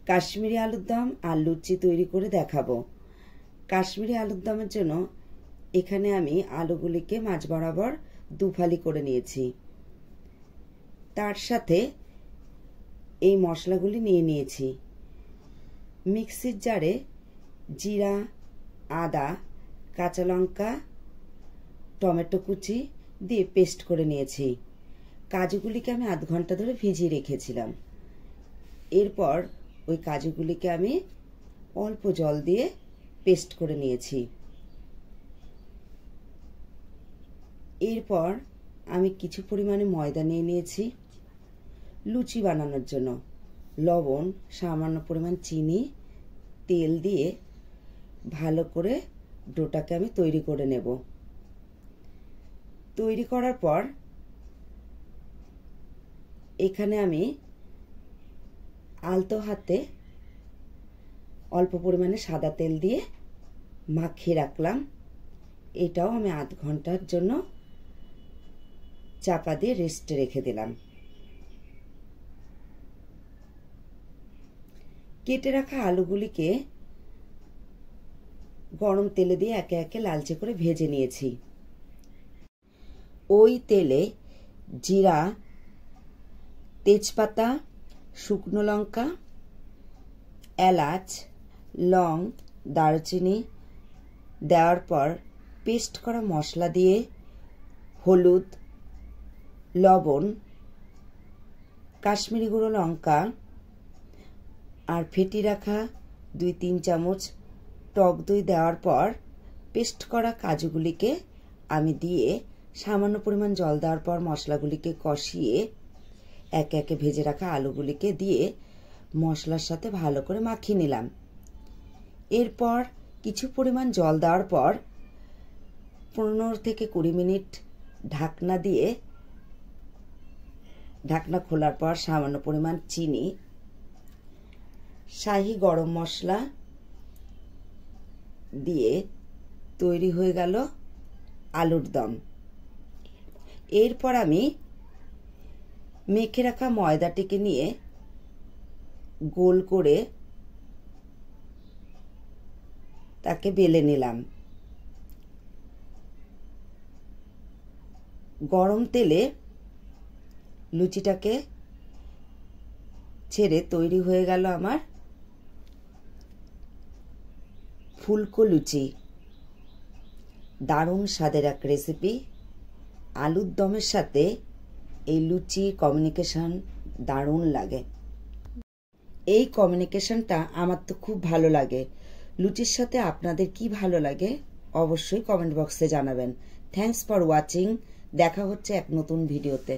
কাশ্মীরি আলুর দম আর লুচি তৈরি করে দেখাবো। কাশ্মীরি আলুর দমের জন্য এখানে আমি আলুগুলিকে মাঝ বরাবর দুফালি করে নিয়েছি। তার সাথে এই মশলাগুলি নিয়ে নিয়েছি। মিক্সির জারে জিরা, আদা, কাঁচা লঙ্কা, টমেটো কুচি দিয়ে পেস্ট করে নিয়েছি। কাজুগুলিকে আমি আধ ঘন্টা ধরে ভিজিয়ে রেখেছিলাম। এরপর ওই কাজুগুলিকে আমি অল্প জল দিয়ে পেস্ট করে নিয়েছি। এরপর আমি কিছু পরিমাণে ময়দা নিয়ে নিয়েছি। লুচি বানানোর জন্য লবণ, সামান্য পরিমাণ চিনি, তেল দিয়ে ভালো করে ডোটাকে আমি তৈরি করে নেব। তৈরি করার পর এখানে আমি আলতো হাতে অল্প পরিমাণে সাদা তেল দিয়ে মাখিয়ে রাখলাম। এটাও আমি আধ ঘন্টার জন্য চাপা দিয়ে রেস্টে রেখে দিলাম। কেটে রাখা আলুগুলিকে গরম তেলে দিয়ে একে একে লালচে করে ভেজে নিয়েছি। ওই তেলে জিরা, তেজপাতা, শুকনো লঙ্কা, এলাচ, লং, দারুচিনি দেওয়ার পর পেস্ট করা মশলা দিয়ে হলুদ, লবণ, কাশ্মীরি গুঁড়ো লঙ্কা আর ফেটি রাখা 2-3 চামচ টক দই দেওয়ার পর পেস্ট করা কাজুগুলিকে আমি দিয়ে সামান্য পরিমাণ জল দেওয়ার পর মশলাগুলিকে কষিয়ে একে একে ভেজে রাখা আলুগুলিকে দিয়ে মশলার সাথে ভালো করে মাখিয়ে নিলাম। এরপর কিছু পরিমাণ জল দেওয়ার পর 15 থেকে 20 মিনিট ঢাকনা দিয়ে ঢাকনা খোলার পর সামান্য পরিমাণ চিনি, শাহি গরম মশলা দিয়ে তৈরি হয়ে গেল আলুর দম। এরপর আমি মেখে রাখা ময়দাটিকে নিয়ে গোল করে তাকে বেলে নিলাম। গরম তেলে লুচিটাকে ছেড়ে তৈরি হয়ে গেল আমার ফুলকো লুচি। দারুণ স্বাদের এক রেসিপি। আলুর দমের সাথে এই লুচি কম্বিনেশন দারুণ লাগে। এই কম্বিনেশনটা আমার তো খুব ভালো লাগে। লুচির সাথে আপনাদের কি ভালো লাগে অবশ্যই কমেন্ট বক্সে জানাবেন। Thanks for watching. দেখা হচ্ছে এক নতুন ভিডিওতে।